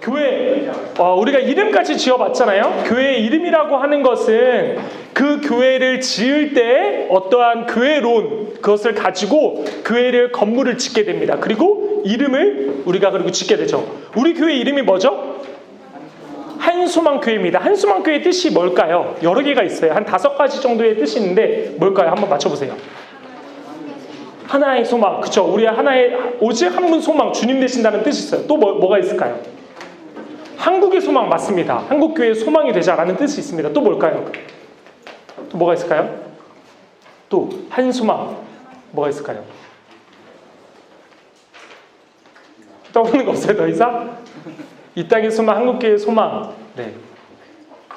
교회, 우리가 이름까지 지어봤잖아요. 교회 이름이라고 하는 것은 그 교회를 지을 때 어떠한 교회론, 그것을 가지고 교회를 건물을 짓게 됩니다. 그리고 이름을 우리가 그리고 짓게 되죠. 우리 교회 이름이 뭐죠? 한소망교회입니다. 한소망교회의 뜻이 뭘까요? 여러 개가 있어요. 한 5가지 정도의 뜻이 있는데 뭘까요? 한번 맞춰보세요. 하나의 소망, 그쵸? 우리 하나의 오직 한 분 소망, 주님 되신다는 뜻이 있어요. 또 뭐가 있을까요? 한국의 소망 맞습니다. 한국교회의 소망이 되자라는 뜻이 있습니다. 또 뭘까요? 또 뭐가 있을까요? 또 한소망, 뭐가 있을까요? 떠오르는 거 없어요, 더 이상? 이 땅의 소망, 한국교회의 소망. 네.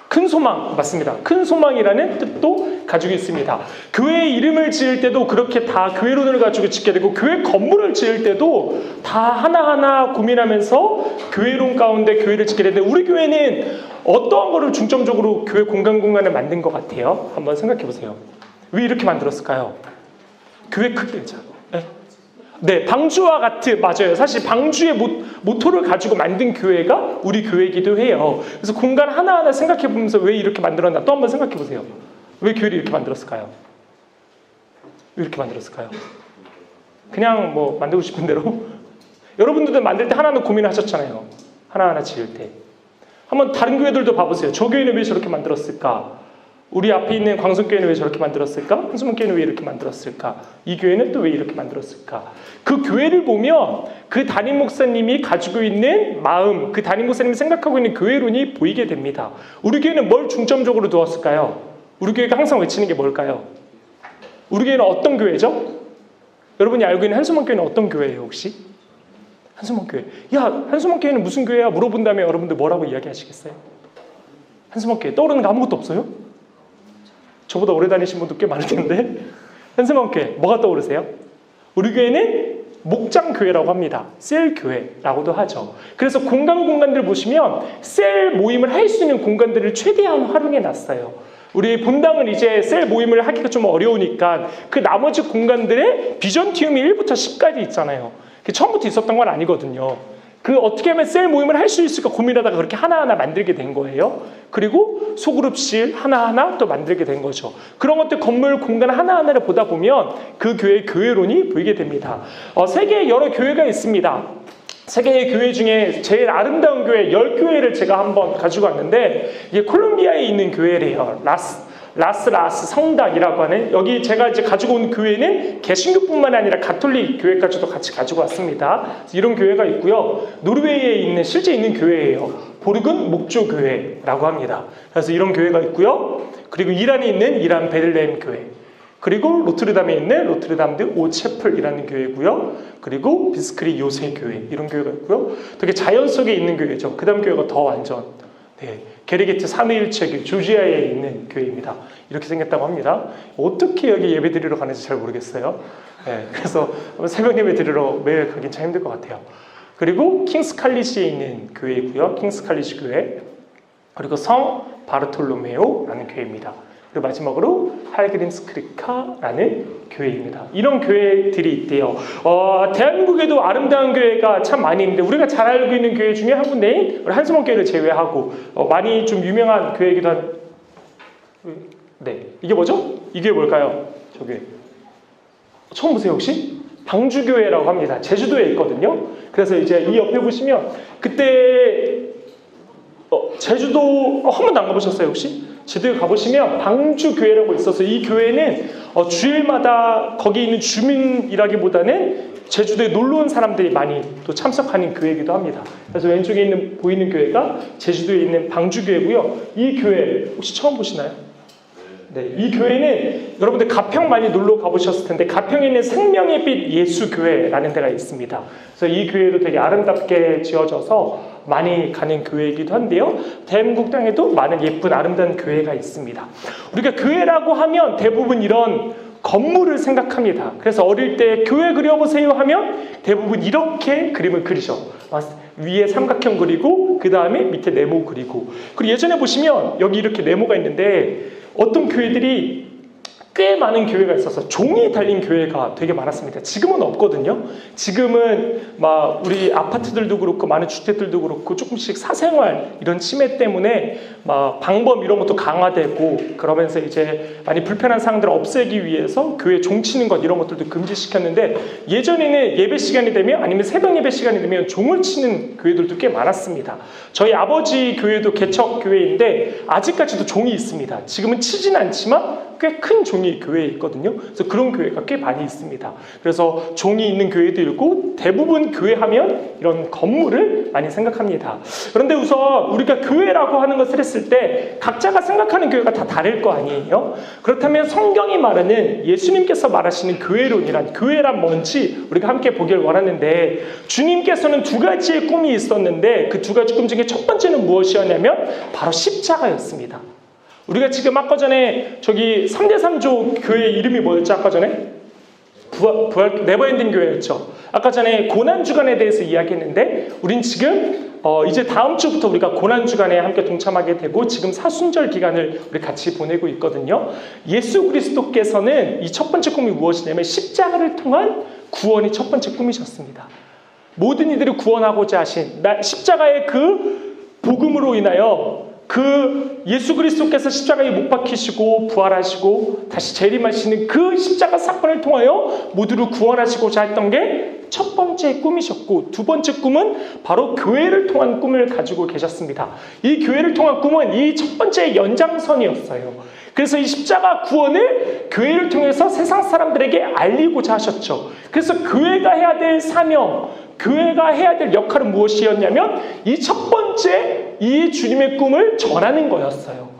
큰 소망, 맞습니다. 큰 소망이라는 뜻도 가지고 있습니다. 교회 이름을 지을 때도 그렇게 다 교회론을 가지고 짓게 되고, 교회 건물을 지을 때도 다 하나하나 고민하면서 교회론 가운데 교회를 짓게 되는데, 우리 교회는 어떠한 거를 중점적으로 교회 공간을 만든 것 같아요? 한번 생각해 보세요. 왜 이렇게 만들었을까요? 교회 크게 자. 네, 방주와 같은, 맞아요. 사실 방주의 모토를 가지고 만든 교회가 우리 교회이기도 해요. 그래서 공간 하나하나 생각해 보면서 왜 이렇게 만들었나 또 한번 생각해 보세요. 왜 교회를 이렇게 만들었을까요? 왜 이렇게 만들었을까요? 그냥 뭐 만들고 싶은 대로? 여러분들도 만들 때 하나하나 고민하셨잖아요. 하나하나 지을 때. 한번 다른 교회들도 봐보세요. 저 교회는 왜 저렇게 만들었을까? 우리 앞에 있는 광성교회는 왜 저렇게 만들었을까? 한수문교회는 왜 이렇게 만들었을까? 이 교회는 또 왜 이렇게 만들었을까? 그 교회를 보면 그 담임 목사님이 가지고 있는 마음, 그 담임 목사님이 생각하고 있는 교회론이 보이게 됩니다. 우리 교회는 뭘 중점적으로 두었을까요? 우리 교회가 항상 외치는 게 뭘까요? 우리 교회는 어떤 교회죠? 여러분이 알고 있는 한수문교회는 어떤 교회예요, 혹시? 한수문교회. 야, 한수문교회는 무슨 교회야? 물어본다면 여러분들 뭐라고 이야기하시겠어요? 한수문교회 떠오르는 거 아무것도 없어요? 저보다 오래 다니신 분도 꽤 많을 텐데. 한수문교회 뭐가 떠오르세요? 우리 교회는 목장교회라고 합니다. 셀교회라고도 하죠. 그래서 공간들 보시면 셀 모임을 할 수 있는 공간들을 최대한 활용해 놨어요. 우리 본당은 이제 셀 모임을 하기가 좀 어려우니까 그 나머지 공간들에 비전티움이 1부터 10까지 있잖아요. 처음부터 있었던 건 아니거든요. 그 어떻게 하면 셀 모임을 할 수 있을까 고민하다가 그렇게 하나하나 만들게 된 거예요. 그리고 소그룹실 하나하나 또 만들게 된 거죠. 그런 것들 건물 공간 하나하나를 보다 보면 그 교회의 교회론이 보이게 됩니다. 세계에 여러 교회가 있습니다. 세계의 교회 중에 제일 아름다운 교회 10교회를 제가 한번 가지고 왔는데, 이게 콜롬비아에 있는 교회래요. 라스 성당이라고 하는, 여기 제가 이제 가지고 온 교회는 개신교뿐만 아니라 가톨릭 교회까지도 같이 가지고 왔습니다. 이런 교회가 있고요. 노르웨이에 있는 실제 있는 교회예요. 보르근 목조교회라고 합니다. 그래서 이런 교회가 있고요. 그리고 이란에 있는 이란 베들레헴 교회, 그리고 로트르담에 있는 로트르담드 오체플이라는 교회고요. 그리고 비스크리 요새 교회, 이런 교회가 있고요. 되게 자연 속에 있는 교회죠. 그 다음 교회가 더 완전, 게르게트 삼위일체 조지아에 있는 교회입니다. 이렇게 생겼다고 합니다. 어떻게 여기 예배 드리러 가는지 잘 모르겠어요. 그래서 새벽 예배 드리러 매일 가긴 참 힘들 것 같아요. 그리고 킹스 칼리시에 있는 교회이고요. 킹스 칼리시 교회. 그리고 성 바르톨로메오라는 교회입니다. 그리고 마지막으로 할그린스크리카라는 교회입니다. 이런 교회들이 있대요. 대한민국에도 아름다운 교회가 참 많이 있는데, 우리가 잘 알고 있는 교회 중에 한 군데인 우리 한수문교회를 제외하고 많이 좀 유명한 교회이기도 한, 이게 뭐죠? 이게 뭘까요? 저게 처음 보세요 혹시? 방주교회라고 합니다. 제주도에 있거든요. 그래서 이제 이 옆에 보시면 그때 제주도 한 번도 안 가보셨어요 혹시? 제주도에 가보시면 방주교회라고 있어서, 이 교회는 주일마다 거기 있는 주민이라기보다는 제주도에 놀러 온 사람들이 많이 또 참석하는 교회이기도 합니다. 그래서 왼쪽에 보이는 교회가 제주도에 있는 방주교회고요. 이 교회 혹시 처음 보시나요? 이 교회는 여러분들 가평 많이 놀러 가보셨을 텐데, 가평에 있는 생명의 빛 예수교회라는 데가 있습니다. 그래서 이 교회도 되게 아름답게 지어져서 많이 가는 교회이기도 한데요. 대한민국 땅에도 많은 예쁜 아름다운 교회가 있습니다. 우리가 교회라고 하면 대부분 이런 건물을 생각합니다. 그래서 어릴 때 교회 그려보세요 하면 대부분 이렇게 그림을 그리죠. 위에 삼각형 그리고 그 다음에 밑에 네모 그리고 예전에 보시면 여기 이렇게 네모가 있는데, 어떤 교회들이 꽤 많은 교회가 있어서 종이 달린 교회가 되게 많았습니다. 지금은 없거든요. 지금은 막 우리 아파트들도 그렇고 많은 주택들도 그렇고 조금씩 사생활 이런 침해 때문에 막 방범 이런 것도 강화되고 그러면서 이제 많이 불편한 사항들을 없애기 위해서 교회 종 치는 것 이런 것들도 금지시켰는데, 예전에는 예배 시간이 되면 아니면 새벽 예배 시간이 되면 종을 치는 교회들도 꽤 많았습니다. 저희 아버지 교회도 개척 교회인데 아직까지도 종이 있습니다. 지금은 치진 않지만 꽤 큰 종이 교회에 있거든요. 그래서 그런 교회가 꽤 많이 있습니다. 그래서 종이 있는 교회도 있고, 대부분 교회 하면 이런 건물을 많이 생각합니다. 그런데 우선 우리가 교회라고 하는 것을 했을 때 각자가 생각하는 교회가 다 다를 거 아니에요? 그렇다면 성경이 말하는, 예수님께서 말하시는 교회란 뭔지 우리가 함께 보길 원하는데, 주님께서는 두 가지의 꿈이 있었는데 그 두 가지 꿈 중에 첫 번째는 무엇이었냐면 바로 십자가였습니다. 우리가 지금 아까 전에 저기 3대3조 교회 이름이 뭐였죠? 아까 전에? 부활 네버엔딩 교회였죠. 아까 전에 고난주간에 대해서 이야기했는데, 우린 지금 이제 다음 주부터 우리가 고난주간에 함께 동참하게 되고 지금 사순절 기간을 우리 같이 보내고 있거든요. 예수 그리스도께서는 이 첫 번째 꿈이 무엇이냐면 십자가를 통한 구원이 첫 번째 꿈이셨습니다. 모든 이들을 구원하고자 하신 십자가의 그 복음으로 인하여 그 예수 그리스도께서 십자가에 못 박히시고 부활하시고 다시 재림하시는 그 십자가 사건을 통하여 모두를 구원하시고자 했던 게 첫 번째 꿈이셨고, 두 번째 꿈은 바로 교회를 통한 꿈을 가지고 계셨습니다. 이 교회를 통한 꿈은 이 첫 번째 연장선이었어요. 그래서 이 십자가 구원을 교회를 통해서 세상 사람들에게 알리고자 하셨죠. 그래서 교회가 해야 될 사명, 교회가 해야 될 역할은 무엇이었냐면 이 첫 번째 이 주님의 꿈을 전하는 거였어요.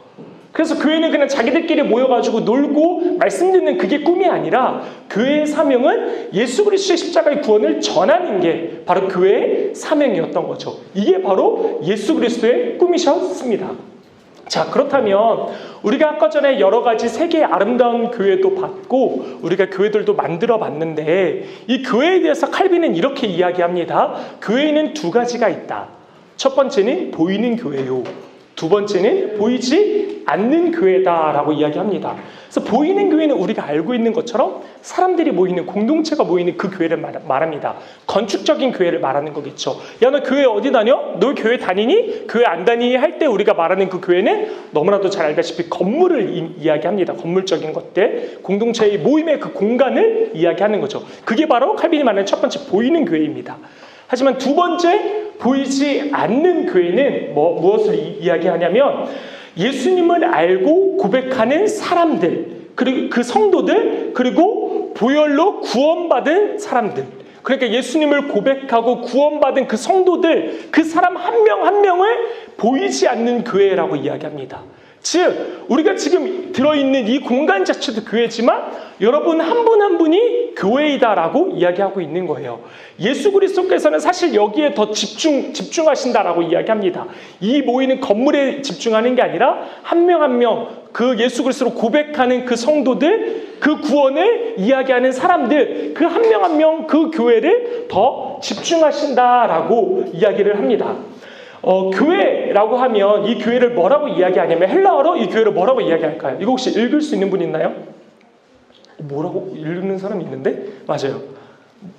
그래서 교회는 그냥 자기들끼리 모여가지고 놀고 말씀 듣는 그게 꿈이 아니라, 교회의 사명은 예수 그리스도의 십자가의 구원을 전하는 게 바로 교회의 사명이었던 거죠. 이게 바로 예수 그리스도의 꿈이셨습니다. 자, 그렇다면 우리가 아까 전에 여러 가지 세계의 아름다운 교회도 봤고 우리가 교회들도 만들어 봤는데, 이 교회에 대해서 칼빈은 이렇게 이야기합니다. 교회에는 두 가지가 있다. 첫 번째는 보이는 교회요, 두 번째는 보이지 않는 교회다라고 이야기합니다. 그래서 보이는 교회는 우리가 알고 있는 것처럼 사람들이 모이는, 공동체가 모이는 그 교회를 말합니다. 건축적인 교회를 말하는 거겠죠. 야, 너 교회 어디 다녀? 너 교회 다니니? 교회 안 다니니? 할 때 우리가 말하는 그 교회는 너무나도 잘 알다시피 건물을 이야기합니다. 건물적인 것들, 공동체의 모임의 그 공간을 이야기하는 거죠. 그게 바로 칼빈이 말하는 첫 번째 보이는 교회입니다. 하지만 두 번째 보이지 않는 교회는 무엇을 이야기하냐면, 예수님을 알고 고백하는 사람들, 그리고 그 성도들, 그리고 보혈로 구원받은 사람들, 그러니까 예수님을 고백하고 구원받은 그 성도들, 그 사람 한 명 한 명을 보이지 않는 교회라고 이야기합니다. 즉 우리가 지금 들어있는 이 공간 자체도 교회지만 여러분 한 분 한 분이 교회이다라고 이야기하고 있는 거예요. 예수 그리스도께서는 사실 여기에 더 집중하신다라고 이야기합니다. 이 모이는 건물에 집중하는 게 아니라 한 명 한 명 그 예수 그리스도로 고백하는 그 성도들, 그 구원을 이야기하는 사람들, 그 한 명 한 명 그 교회를 더 집중하신다라고 이야기를 합니다. 교회라고 하면 이 교회를 뭐라고 이야기하냐면, 헬라어로 이 교회를 뭐라고 이야기할까요? 이거 혹시 읽을 수 있는 분 있나요? 뭐라고 읽는 사람이 있는데? 맞아요.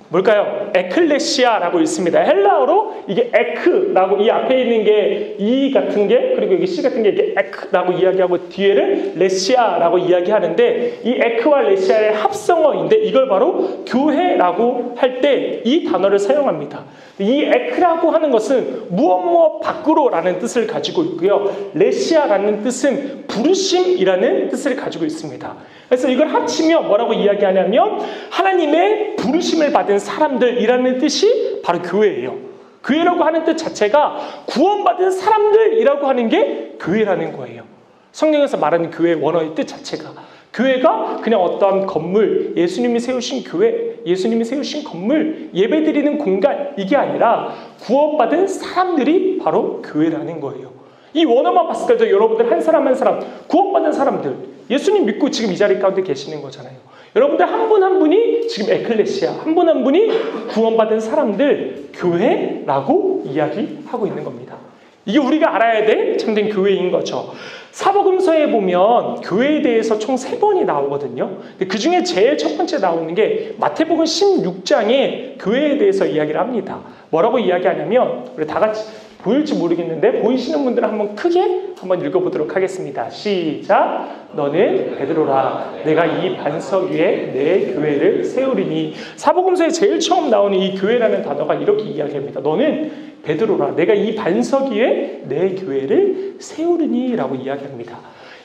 뭘까요? 에클레시아라고 있습니다. 헬라어로 이게 에크라고, 이 앞에 있는 게 이 같은 게, 그리고 여기 시 같은 게 이게 에크라고 이야기하고 뒤에를 레시아라고 이야기하는데, 이 에크와 레시아의 합성어인데 이걸 바로 교회라고 할 때 이 단어를 사용합니다. 이 에크라고 하는 것은 무엇 밖으로라는 뜻을 가지고 있고요. 레시아라는 뜻은 부르심이라는 뜻을 가지고 있습니다. 그래서 이걸 합치면 뭐라고 이야기하냐면, 하나님의 부르심을 받은 사람들이라는 뜻이 바로 교회예요. 교회라고 하는 뜻 자체가 구원받은 사람들이라고 하는 게 교회라는 거예요. 성경에서 말하는 교회의 원어의 뜻 자체가, 교회가 그냥 어떠한 건물, 예수님이 세우신 교회, 예수님이 세우신 건물, 예배드리는 공간, 이게 아니라 구원받은 사람들이 바로 교회라는 거예요. 이 원어만 봤을 때도 여러분들 한 사람 한 사람, 구원받은 사람들, 예수님 믿고 지금 이 자리 가운데 계시는 거잖아요. 여러분들 한 분 한 분이 지금 에클레시아, 한 분 한 분이 구원받은 사람들, 교회라고 이야기하고 있는 겁니다. 이게 우리가 알아야 될 참된 교회인 거죠. 사복음서에 보면 교회에 대해서 총 3번이 나오거든요. 근데 그 중에 제일 첫 번째 나오는 게 마태복음 16장에 교회에 대해서 이야기를 합니다. 뭐라고 이야기하냐면 우리 다 같이 보일지 모르겠는데 보이시는 분들은 한번 크게 한번 읽어보도록 하겠습니다. 시작! 너는 베드로라. 내가 이 반석 위에 내 교회를 세우리니. 사복음서에 제일 처음 나오는 이 교회라는 단어가 이렇게 이야기합니다. 너는 베드로라. 내가 이 반석 위에 내 교회를 세우리니 라고 이야기합니다.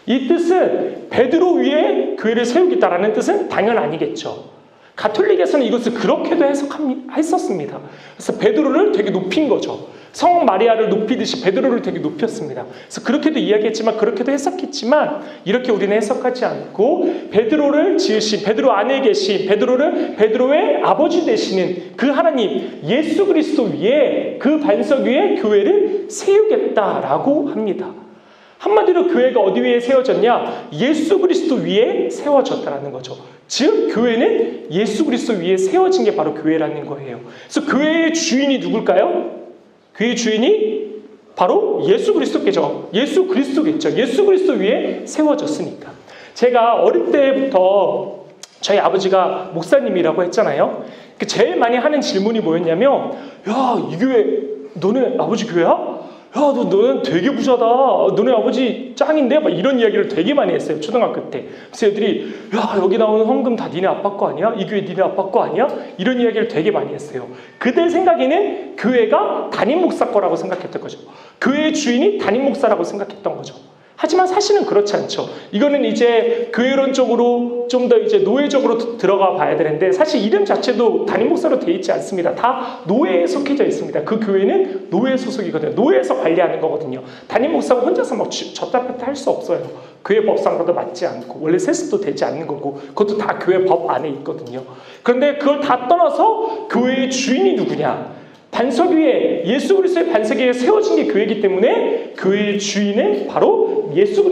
이 뜻은 베드로 위에 교회를 세우겠다라는 뜻은 당연 아니겠죠. 가톨릭에서는 이것을 그렇게도 했었습니다. 그래서 베드로를 되게 높인 거죠. 성 마리아를 높이듯이 베드로를 되게 높였습니다. 그래서 그렇게도 이야기했지만 그렇게도 해석했지만 이렇게 우리는 해석하지 않고 베드로를 지으신 베드로 안에 계신 베드로의 아버지 되시는 그 하나님 예수 그리스도 위에 그 반석 위에 교회를 세우겠다라고 합니다. 한마디로 교회가 어디 위에 세워졌냐? 예수 그리스도 위에 세워졌다라는 거죠. 즉 교회는 예수 그리스도 위에 세워진 게 바로 교회라는 거예요. 그래서 교회의 주인이 누굴까요? 그의 주인이 바로 예수 그리스도겠죠. 예수 그리스도겠죠. 예수 그리스도 위에 세워졌으니까. 제가 어릴 때부터 저희 아버지가 목사님이라고 했잖아요. 제일 많이 하는 질문이 뭐였냐면, 야, 이 교회 너네 아버지 교회야? 야, 너는 되게 부자다. 너네 아버지 짱인데? 막 이런 이야기를 되게 많이 했어요. 초등학교 때. 그래서 애들이, 야, 여기 나오는 헌금 다 니네 아빠 거 아니야? 이 교회 니네 아빠 거 아니야? 이런 이야기를 되게 많이 했어요. 그들 생각에는 교회가 담임 목사 거라고 생각했던 거죠. 교회의 주인이 담임 목사라고 생각했던 거죠. 하지만 사실은 그렇지 않죠. 이거는 이제 교회론적으로 좀 더 이제 노예적으로 들어가 봐야 되는데 사실 이름 자체도 담임 목사로 되어 있지 않습니다. 다 노예에 속해져 있습니다. 그 교회는 노예 소속이거든요. 노예에서 관리하는 거거든요. 담임 목사가 혼자서 막 졌다 폈다 할 수 없어요. 교회 법상과도 맞지 않고 원래 세습도 되지 않는 거고 그것도 다 교회 법 안에 있거든요. 그런데 그걸 다 떠나서 교회의 주인이 누구냐? 반석 위에 예수 그리스도의 반석 위에 세워진 게 교회이기 때문에 교회의 주인은 바로 예수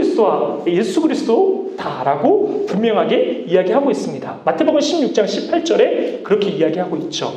그리스도다라고 분명하게 이야기하고 있습니다. 마태복음 16장 18절에 그렇게 이야기하고 있죠.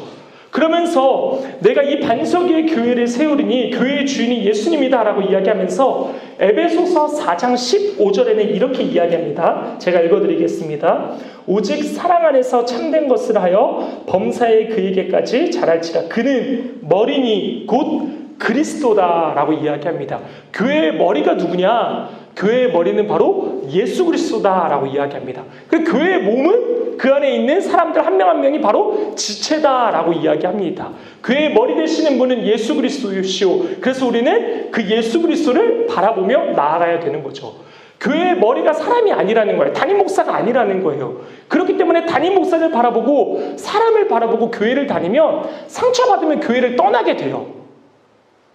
그러면서 내가 이 반석 위에 교회를 세우리니 교회의 주인이 예수님이다라고 이야기하면서 에베소서 4장 15절에는 이렇게 이야기합니다. 제가 읽어드리겠습니다. 오직 사랑 안에서 참된 것을 하여 범사에 그에게까지 자랄지라. 그는 머리니 곧 그리스도다라고 이야기합니다. 교회의 머리가 누구냐? 교회의 머리는 바로 예수 그리스도다라고 이야기합니다. 그 교회의 몸은 그 안에 있는 사람들 한 명 한 명이 바로 지체다라고 이야기합니다. 교회의 머리 되시는 분은 예수 그리스도이시오. 그래서 우리는 그 예수 그리스도를 바라보며 나아가야 되는 거죠. 교회의 머리가 사람이 아니라는 거예요. 담임 목사가 아니라는 거예요. 그렇기 때문에 담임 목사를 바라보고 사람을 바라보고 교회를 다니면 상처받으면 교회를 떠나게 돼요.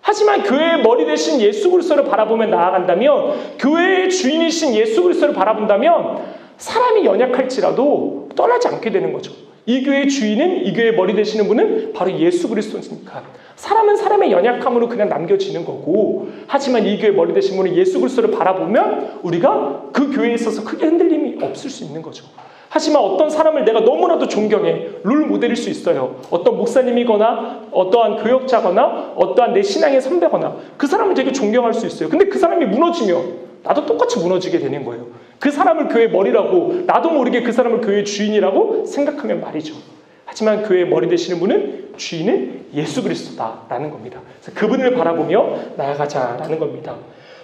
하지만 교회의 머리 대신 예수 그리스도를 바라보며 나아간다면, 교회의 주인이신 예수 그리스도를 바라본다면 사람이 연약할지라도 떠나지 않게 되는 거죠. 이 교회의 주인은, 이 교회의 머리 되시는 분은 바로 예수 그리스도니까 사람은 사람의 연약함으로 그냥 남겨지는 거고, 하지만 이 교회의 머리 되신 분은 예수 그리스도를 바라보면 우리가 그 교회에 있어서 크게 흔들림이 없을 수 있는 거죠. 하지만 어떤 사람을 내가 너무나도 존경해, 롤 모델일 수 있어요. 어떤 목사님이거나 어떠한 교역자거나 어떠한 내 신앙의 선배거나 그 사람을 되게 존경할 수 있어요. 근데 그 사람이 무너지면 나도 똑같이 무너지게 되는 거예요. 그 사람을 교회의 머리라고, 나도 모르게 그 사람을 교회의 주인이라고 생각하면 말이죠. 하지만 교회의 머리 되시는 분은, 주인은 예수 그리스도다라는 겁니다. 그래서 그분을 바라보며 나아가자라는 겁니다.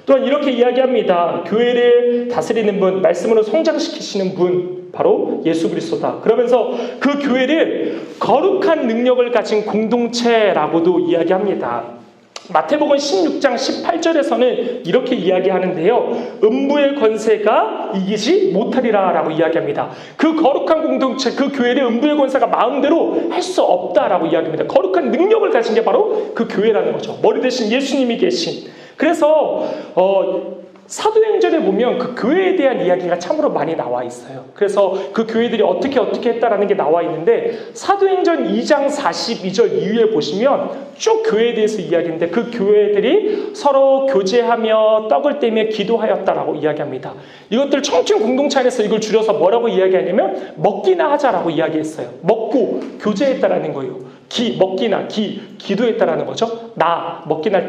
또한 이렇게 이야기합니다. 교회를 다스리는 분, 말씀으로 성장시키시는 분, 바로 예수 그리스도다. 그러면서 그 교회를 거룩한 능력을 가진 공동체라고도 이야기합니다. 마태복음 16장 18절에서는 이렇게 이야기하는데요. 음부의 권세가 이기지 못하리라 라고 이야기합니다. 그 거룩한 공동체, 그 교회를 음부의 권세가 마음대로 할 수 없다라고 이야기합니다. 거룩한 능력을 가진 게 바로 그 교회라는 거죠. 머리 대신 예수님이 계신. 그래서 사도행전에 보면 그 교회에 대한 이야기가 참으로 많이 나와 있어요. 그래서 그 교회들이 어떻게 했다라는 게 나와 있는데, 사도행전 2장 42절 이후에 보시면 쭉 교회에 대해서 이야기인데, 그 교회들이 서로 교제하며 떡을 떼며 기도하였다라고 이야기합니다. 이것들 청춘 공동체 안에서 이걸 줄여서 뭐라고 이야기하냐면 먹기나 하자라고 이야기했어요. 먹고 교제했다라는 거예요. 먹기나 기도했다라는 거죠. 먹기나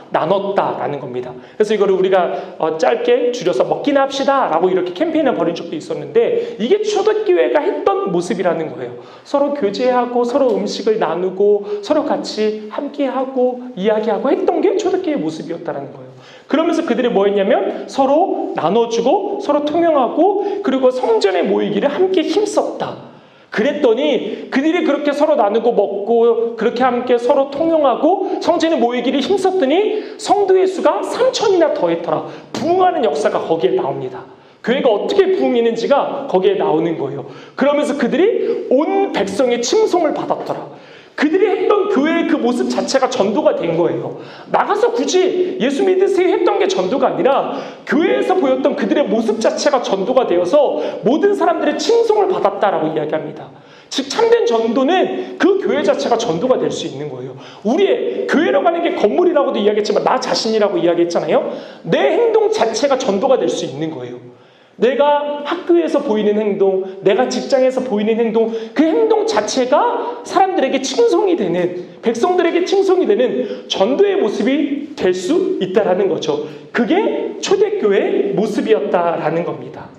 나눴다라는 겁니다. 그래서 이거를 우리가 짧게 줄여서 먹기나 합시다라고 이렇게 캠페인을 벌인 적도 있었는데 이게 초대교회가 했던 모습이라는 거예요. 서로 교제하고 서로 음식을 나누고 서로 같이 함께하고 이야기하고 했던 게 초대교회의 모습이었다라는 거예요. 그러면서 그들이 뭐 했냐면 서로 나눠주고 서로 통용하고 그리고 성전에 모이기를 함께 힘썼다. 그랬더니 그들이 그렇게 서로 나누고 먹고 그렇게 함께 서로 통용하고 성전에 모이기를 힘썼더니 성도의 수가 3,000이나 더했더라. 부흥하는 역사가 거기에 나옵니다. 교회가 어떻게 부흥했는지가 거기에 나오는 거예요. 그러면서 그들이 온 백성의 칭송을 받았더라. 그들이 했던 교회의 그 모습 자체가 전도가 된 거예요. 나가서 굳이 예수 믿으세요 했던 게 전도가 아니라 교회에서 보였던 그들의 모습 자체가 전도가 되어서 모든 사람들의 칭송을 받았다라고 이야기합니다. 즉 참된 전도는 그 교회 자체가 전도가 될 수 있는 거예요. 우리의 교회라고 하는 게 건물이라고도 이야기했지만 나 자신이라고 이야기했잖아요. 내 행동 자체가 전도가 될 수 있는 거예요. 내가 학교에서 보이는 행동, 내가 직장에서 보이는 행동, 그 행동 자체가 사람들에게 칭송이 되는, 백성들에게 칭송이 되는 전도의 모습이 될 수 있다라는 거죠. 그게 초대교회의 모습이었다라는 겁니다.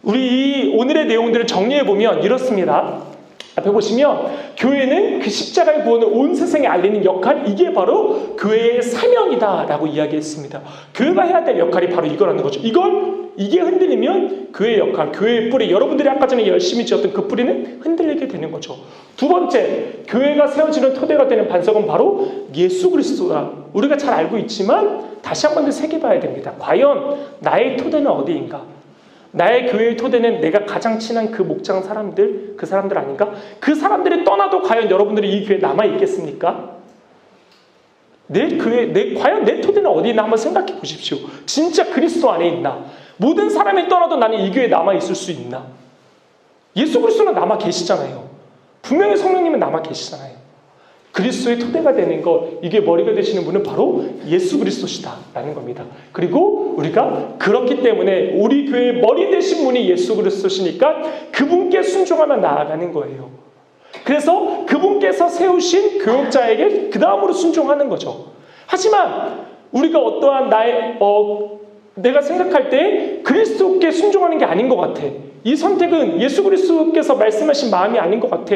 우리 오늘의 내용들을 정리해보면 이렇습니다. 앞에 보시면 교회는 그 십자가의 구원을 온 세상에 알리는 역할, 이게 바로 교회의 사명이다라고 이야기했습니다. 교회가 해야 될 역할이 바로 이거라는 거죠. 이게 흔들리면 교회의 역할, 교회의 뿌리, 여러분들이 아까 전에 열심히 지었던 그 뿌리는 흔들리게 되는 거죠. 두 번째, 교회가 세워지는 토대가 되는 반석은 바로 예수 그리스도다. 우리가 잘 알고 있지만 다시 한 번 더 새겨봐야 됩니다. 과연 나의 토대는 어디인가? 나의 교회의 토대는 내가 가장 친한 그 목장 사람들, 그 사람들 아닌가? 그 사람들이 떠나도 과연 여러분들이 이 교회에 남아있겠습니까? 과연 내 토대는 어디 있나 한번 생각해 보십시오. 진짜 그리스도 안에 있나? 모든 사람이 떠나도 나는 이 교회에 남아있을 수 있나? 예수 그리스도는 남아 계시잖아요. 분명히 성령님은 남아 계시잖아요. 그리스도의 토대가 되는 것, 이게 머리가 되시는 분은 바로 예수 그리스도시다라는 겁니다. 그리고 우리가 그렇기 때문에 우리 교회의 머리 되신 분이 예수 그리스도시니까 그분께 순종하며 나아가는 거예요. 그래서 그분께서 세우신 교역자에게 그 다음으로 순종하는 거죠. 하지만 우리가 어떠한 내가 생각할 때 그리스도께 순종하는 게 아닌 것 같아. 이 선택은 예수 그리스도께서 말씀하신 마음이 아닌 것 같아.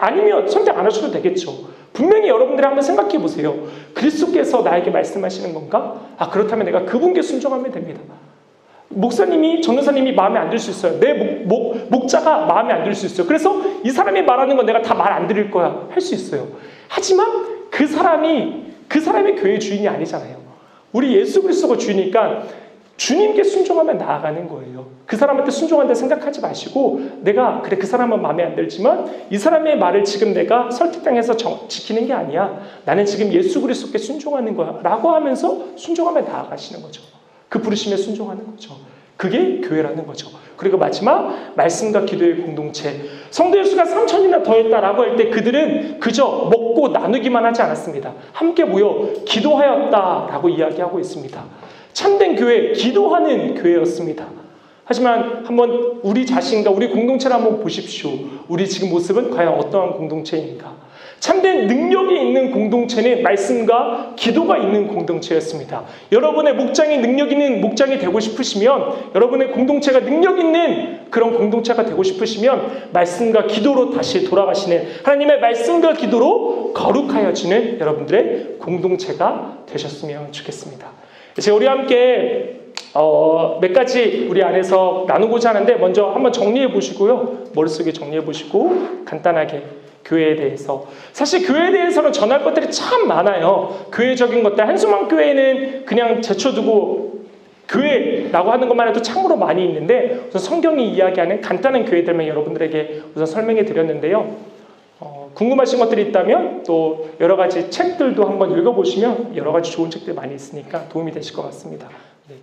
아니면 선택 안 하셔도 되겠죠. 분명히 여러분들이 한번 생각해 보세요. 그리스도께서 나에게 말씀하시는 건가? 그렇다면 내가 그분께 순종하면 됩니다. 목사님이, 전도사님이 마음에 안 들 수 있어요. 내 목자가 마음에 안 들 수 있어요. 그래서 이 사람이 말하는 건 내가 다 말 안 들을 거야. 할 수 있어요. 하지만 그 사람이 교회의 주인이 아니잖아요. 우리 예수 그리스도가 주이니까 주님께 순종하며 나아가는 거예요. 그 사람한테 순종한다 생각하지 마시고 그 사람은 마음에 안 들지만 이 사람의 말을 지금 내가 설득당해서 지키는 게 아니야. 나는 지금 예수 그리스도께 순종하는 거야 라고 하면서 순종하며 나아가시는 거죠. 그 부르심에 순종하는 거죠. 그게 교회라는 거죠. 그리고 마지막 말씀과 기도의 공동체. 성도의 수가 3,000이나 더했다라고 할 때 그들은 그저 먹고 나누기만 하지 않았습니다. 함께 모여 기도하였다라고 이야기하고 있습니다. 참된 교회, 기도하는 교회였습니다. 하지만 한번 우리 자신과 우리 공동체를 한번 보십시오. 우리 지금 모습은 과연 어떠한 공동체인가? 참된 능력이 있는 공동체는 말씀과 기도가 있는 공동체였습니다. 여러분의 목장이 능력 있는 목장이 되고 싶으시면, 여러분의 공동체가 능력 있는 그런 공동체가 되고 싶으시면 말씀과 기도로 다시 돌아가시는, 하나님의 말씀과 기도로 거룩하여지는 여러분들의 공동체가 되셨으면 좋겠습니다. 이제 우리 함께 몇 가지 우리 안에서 나누고자 하는데, 먼저 한번 정리해 보시고요. 머릿속에 정리해 보시고 간단하게 교회에 대해서. 사실 교회에 대해서는 전할 것들이 참 많아요. 교회적인 것들. 한수만 교회는 그냥 제쳐두고 교회라고 하는 것만 해도 참으로 많이 있는데, 우선 성경이 이야기하는 간단한 교회들만 여러분들에게 우선 설명해 드렸는데요. 궁금하신 것들이 있다면 또 여러 가지 책들도 한번 읽어보시면 여러 가지 좋은 책들 많이 있으니까 도움이 되실 것 같습니다. 네.